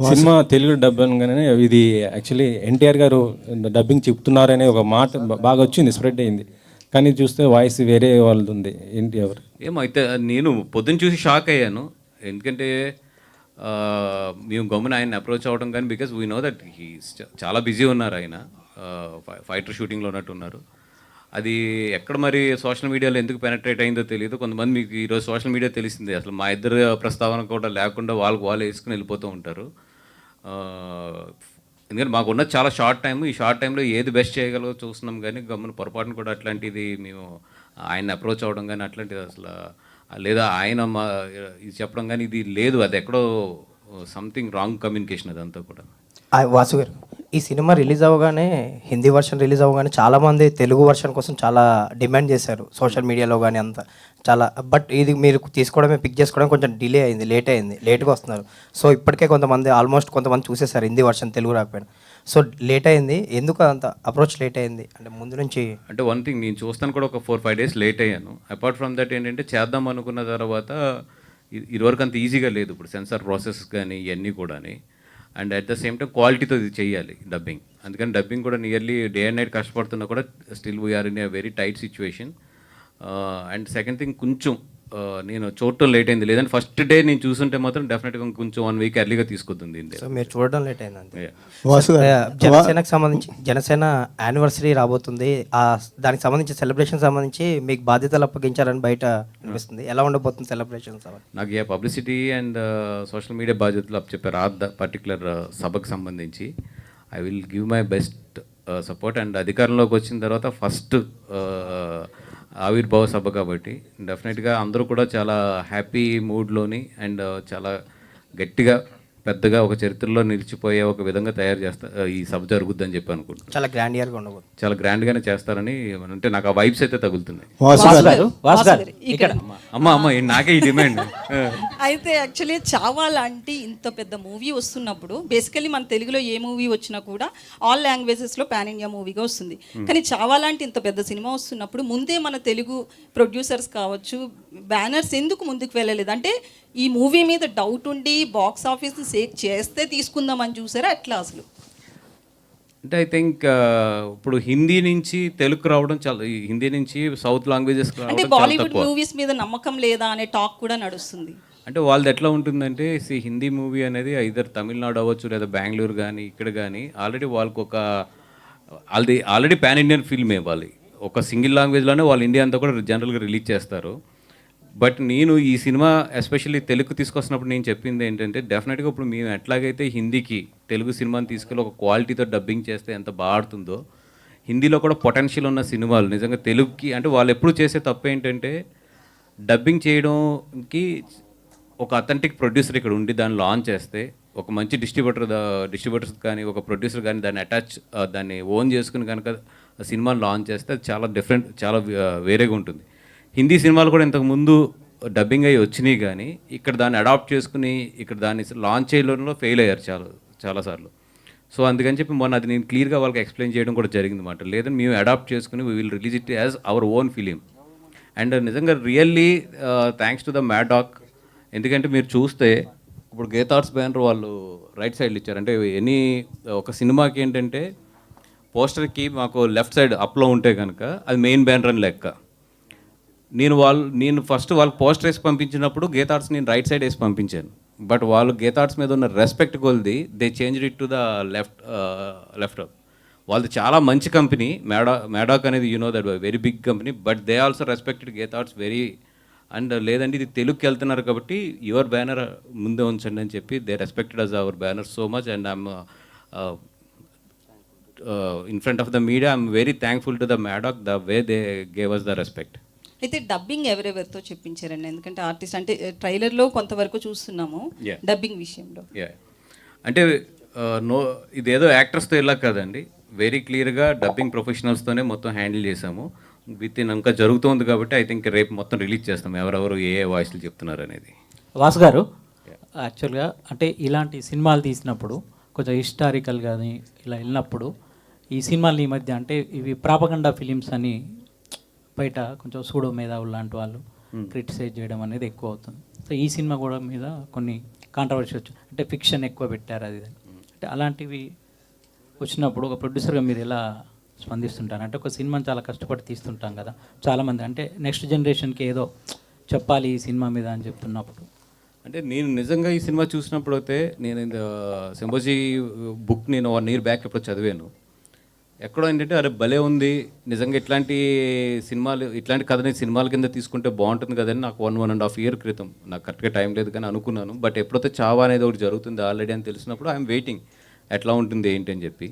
Cinema Telugu dub అనగానే ఇది actually NTR గారు డబ్బింగ్ చెప్తున్నారనే ఒక మాట బాగా వచ్చింది, స్ప్రెడ్ అయింది. కానీ చూస్తే వాయిస్ వేరే వాళ్ళది ఉంది. ఏంటి ఎవరు? ఏమో అయితే నేను పొద్దున్న చూసి షాక్ అయ్యాను. ఎందుకంటే మేము గమ్మున ఆయన అప్రోచ్ అవ్వడం కానీ because we know that he చాలా బిజీ ఉన్నారు ఆయన, ఫైటర్ షూటింగ్లో ఉన్నట్టు ఉన్నారు. అది ఎక్కడ మరి సోషల్ మీడియాలో ఎందుకు పెనట్రేట్ అయిందో తెలియదు. కొంతమంది మీకు ఈరోజు సోషల్ మీడియా తెలిసిందే, అసలు మా ఇద్దరు ప్రస్తావన కూడా లేకుండా వాళ్ళు వేసుకుని వెళ్ళిపోతూ ఉంటారు. ఎందుకంటే మాకున్న చాలా షార్ట్ టైం, ఈ షార్ట్ టైంలో ఏది బెస్ట్ చేయగలదో చూస్తున్నాం. కానీ గమ్మున పొరపాటును కూడా అట్లాంటిది మేము ఆయన అప్రోచ్ అవ్వడం కానీ అట్లాంటిది అసలు లేదా ఆయన ఇది చెప్పడం కానీ ఇది లేదు. అది ఎక్కడో సంథింగ్ రాంగ్ కమ్యూనికేషన్ అదంతా కూడా. వాసు గారు, ఈ సినిమా రిలీజ్ అవ్వగానే, హిందీ వర్షన్ రిలీజ్ అవ్వగానే చాలామంది తెలుగు వర్షన్ కోసం చాలా డిమాండ్ చేశారు సోషల్ మీడియాలో కానీ అంతా చాలా. బట్ ఇది మీరు తీసుకోవడమే, పిక్ చేసుకోవడం కొంచెం డిలే అయింది, లేట్గా వస్తున్నారు. సో ఇప్పటికే కొంతమంది చూసేశారు హిందీ వర్షన్, తెలుగు రాకపోయినా. సో లేట్ అయింది, ఎందుకు అంత అప్రోచ్ లేట్ అయింది అంటే ముందు నుంచి? అంటే వన్ థింగ్, నేను చూస్తాను కూడా ఒక 4-5 డేస్ లేట్ అయ్యాను. అపార్ట్ ఫ్రమ్ దట్ ఏంటంటే చేద్దాం అనుకున్న తర్వాత ఇదివరకు అంత ఈజీగా లేదు. ఇప్పుడు సెన్సార్ ప్రాసెస్ కానీ ఇవన్నీ కూడా, and at the same time క్వాలిటీతో ఇది చేయాలి డబ్బింగ్. అందుకని డబ్బింగ్ కూడా నియర్లీ డే అండ్ నైట్ కష్టపడుతున్నా కూడా still we are in a very tight situation. And second thing, కొంచెం నేను చూడటం లేట్ అయింది. లేదంటే ఫస్ట్ డే నేను చూస్తుంటే మాత్రం డెఫినెట్గా కొంచెం 1 వీక్ ఎర్లీగా తీసుకొద్ది. సో మీరు చూడడం లేట్ అయింది అంతే. జనసేనకు సంబంధించి జనసేన యానివర్సరీ రాబోతుంది, దానికి సంబంధించి సెలబ్రేషన్ సంబంధించి మీకు బాధ్యతలు అప్పగించారని బయట అనిపిస్తుంది. ఎలా ఉండబోతుంది సెలబ్రేషన్స్? నాకు పబ్లిసిటీ అండ్ సోషల్ మీడియా బాధ్యతలు అప్పచెప్పారు ఆ పర్టికులర్ సభకు సంబంధించి. I will give my best support. And అధికారంలోకి వచ్చిన తర్వాత ఫస్ట్ ఆవిర్భావ సభ కాబట్టి డెఫినెట్గా అందరూ కూడా చాలా హ్యాపీ మూడ్లోని అండ్ చాలా గట్టిగా పెద్దగా ఒక చరిత్రలో నిలిచిపోయే ఒక విధంగా తయారు ఈ సభ జరుగుద్దని చెప్పి అనుకుంటున్నాను. చాలా గ్రాండియర్గా ఉండబోతుంది, చాలా గ్రాండ్గానే చేస్తారని అంటే నాకు ఆ వైబ్స్ అయితే తగులుతున్నాయి. అమ్మ నాకే ఈ డిమాండ్. అయితే యాక్చువల్లీ చావా లాంటి ఇంత పెద్ద మూవీ వస్తున్నప్పుడు, బేసికలీ మన తెలుగులో ఏ మూవీ వచ్చినా కూడా ఆల్ లాంగ్వేజెస్లో పాన్ ఇండియా మూవీగా వస్తుంది. కానీ చావా లాంటి ఇంత పెద్ద సినిమా వస్తున్నప్పుడు ముందే మన తెలుగు ప్రొడ్యూసర్స్ కావచ్చు, బ్యానర్స్ ఎందుకు ముందుకు వెళ్ళలేదు? అంటే ఈ మూవీ మీద డౌట్ ఉండి బాక్స్ ఆఫీస్ సేక్ చేస్తే తీసుకుందామని చూసారా అట్లా అసలు? అంటే ఐ థింక్ ఇప్పుడు హిందీ నుంచి తెలుగు రావడం చాలా, హిందీ నుంచి సౌత్ లాంగ్వేజెస్ అంటే బాలీవుడ్ మూవీస్ మీద నమ్మకం లేదా అనే టాక్ కూడా నడుస్తుంది. అంటే వాళ్ళది ఎట్లా ఉంటుందంటే, హిందీ మూవీ అనేది ఐదర్ తమిళనాడు అవ్వచ్చు లేదా బెంగళూరు కానీ ఇక్కడ కానీ ఆల్రెడీ వాళ్ళకి ఆల్రెడీ పాన్ ఇండియన్ ఫిల్మే. వాళ్ళు ఒక సింగిల్ లాంగ్వేజ్లోనే వాళ్ళు ఇండియా అంతా కూడా జనరల్గా రిలీజ్ చేస్తారు. బట్ నేను ఈ సినిమా ఎస్పెషల్లీ తెలుగు తీసుకొస్తున్నప్పుడు నేను చెప్పింది ఏంటంటే, డెఫినెట్గా ఇప్పుడు మేము ఎట్లాగైతే హిందీకి తెలుగు సినిమాని తీసుకెళ్ళి ఒక క్వాలిటీతో డబ్బింగ్ చేస్తే ఎంత బాగా ఆడుతుందో, హిందీలో కూడా పొటెన్షియల్ ఉన్న సినిమాలు నిజంగా తెలుగుకి, అంటే వాళ్ళు ఎప్పుడు చేసే తప్పు ఏంటంటే డబ్బింగ్ చేయడంకి ఒక అథెంటిక్ ప్రొడ్యూసర్ ఇక్కడ ఉండి దాన్ని లాంచ్ చేస్తే, ఒక మంచి డిస్ట్రిబ్యూటర్స్ కానీ ఒక ప్రొడ్యూసర్ కానీ దాన్ని ఓన్ చేసుకుని కనుక సినిమాని లాంచ్ చేస్తే అది చాలా డిఫరెంట్, చాలా వేరేగా ఉంటుంది. హిందీ సినిమాలు కూడా ఇంతకుముందు డబ్బింగ్ అయ్యి వచ్చినాయి, కానీ ఇక్కడ దాన్ని అడాప్ట్ చేసుకుని ఇక్కడ దాన్ని లాంచ్ చేయడంలో ఫెయిల్ అయ్యారు చాలాసార్లు. సో అందుకని చెప్పి మొన్న అది నేను క్లియర్గా వాళ్ళకి ఎక్స్ప్లెయిన్ చేయడం కూడా జరిగింది అన్నమాట. లేదని మేము అడాప్ట్ చేసుకుని we will release it as our own film. And నిజంగా really thanks to the Maddock. ఎందుకంటే మీరు చూస్తే ఇప్పుడు గీతార్ట్స్ బ్యానర్ వాళ్ళు రైట్ సైడ్లు ఇచ్చారు. అంటే ఒక సినిమాకి ఏంటంటే పోస్టర్కి మాకు లెఫ్ట్ సైడ్ అప్లో ఉంటే కనుక అది మెయిన్ బ్యానర్ అని లెక్క. నేను ఫస్ట్ వాళ్ళకి పోస్టర్ వేసి పంపించినప్పుడు గీతార్ట్స్ నేను రైట్ సైడ్ వేసి పంపించాను. బట్ వాళ్ళు గీతార్ట్స్ మీద ఉన్న రెస్పెక్ట్ కొలిది they changed it to the left. వాళ్ళది చాలా మంచి కంపెనీ మ్యాడాక్ అనేది, you know that very big company. But they also respected Geetha Arts very. And లేదంటే ఇది తెలుగుకి వెళ్తున్నారు కాబట్టి యువర్ బ్యానర్ ముందే ఉంచండి అని చెప్పి they respected us our banner so much. And I'm in front of the media I'm very thankful to the Maddock the way they gave us the respect. అయితే డబ్బింగ్ ఎవరెవరితో చెప్పించారండి? ఎందుకంటే ఆర్టిస్ట్ అంటే ట్రైలర్లో కొంతవరకు చూస్తున్నాము డబ్బింగ్ విషయంలో. అంటే ఇదేదో యాక్టర్స్తో ఇలా కాదండి, వెరీ క్లియర్గా డబ్బింగ్ ప్రొఫెషనల్స్తోనే మొత్తం హ్యాండిల్ చేసాము. ఇంకా జరుగుతుంది కాబట్టి ఐ థింక్ రేపు మొత్తం రిలీజ్ చేస్తాం ఎవరెవరు ఏ వాయిస్లు చెప్తున్నారు అనేది. వాసు గారు, యాక్చువల్గా అంటే ఇలాంటి సినిమాలు తీసినప్పుడు కొంచెం హిస్టారికల్ కానీ ఇలా వెళ్ళినప్పుడు ఈ సినిమాలు ఈ మధ్య అంటే ఇవి ప్రాపగండా ఫిలిమ్స్ అని బయట కొంచెం సూడో మేధావులు లాంటి వాళ్ళు క్రిటిసైజ్ చేయడం అనేది ఎక్కువ అవుతుంది. సో ఈ సినిమా కూడా మీద కొన్ని కాంట్రవర్సీ వచ్చు, అంటే ఫిక్షన్ ఎక్కువ పెట్టారు అది ఇది అని. అంటే అలాంటివి వచ్చినప్పుడు ఒక ప్రొడ్యూసర్గా మీరు ఎలా స్పందిస్తుంటారు? అంటే ఒక సినిమాని చాలా కష్టపడి తీస్తుంటాం కదా చాలామంది, అంటే నెక్స్ట్ జనరేషన్కి ఏదో చెప్పాలి ఈ సినిమా మీద అని చెప్తున్నప్పుడు. అంటే నేను నిజంగా ఈ సినిమా చూసినప్పుడు అయితే నేను సింబోజీ బుక్ నేను 1 year బ్యాక్ ఎప్పుడు చదివాను. ఎక్కడో ఏంటంటే అరే భలే ఉంది నిజంగా, ఇట్లాంటి సినిమాలు ఇట్లాంటి కథని సినిమాల కింద తీసుకుంటే బాగుంటుంది కదని నాకు 1.5 year క్రితం, నాకు కరెక్ట్గా టైం లేదు కానీ అనుకున్నాను. బట్ ఎప్పుడైతే చావా అనేది ఒకటి జరుగుతుంది ఆల్రెడీ అని తెలిసినప్పుడు ఐఎమ్ వెయిటింగ్ ఎట్లా ఉంటుంది ఏంటి అని చెప్పి.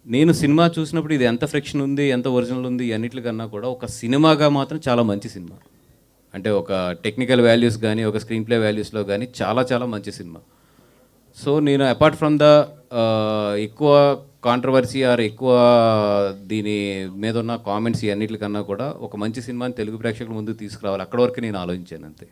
నేను సినిమా చూసినప్పుడు ఇది ఎంత ఫ్రిక్షన్ ఉంది, ఎంత ఒరిజినల్ ఉంది, అన్నిటికన్నా కూడా ఒక సినిమాగా మాత్రం చాలా మంచి సినిమా. అంటే ఒక టెక్నికల్ వాల్యూస్ కానీ ఒక స్క్రీన్ ప్లే వాల్యూస్లో కానీ చాలా చాలా మంచి సినిమా. సో నేను అపార్ట్ ఫ్రమ్ ద ఎక్కువ కాంట్రవర్సీ ఆర్ ఎక్కువ దీని మీద ఉన్న కామెంట్స్ అన్నిటికన్నా కూడా ఒక మంచి సినిమాని తెలుగు ప్రేక్షకుల ముందుకు తీసుకురావాలి, అక్కడ వరకు నేను ఆలోచించాను అంతే.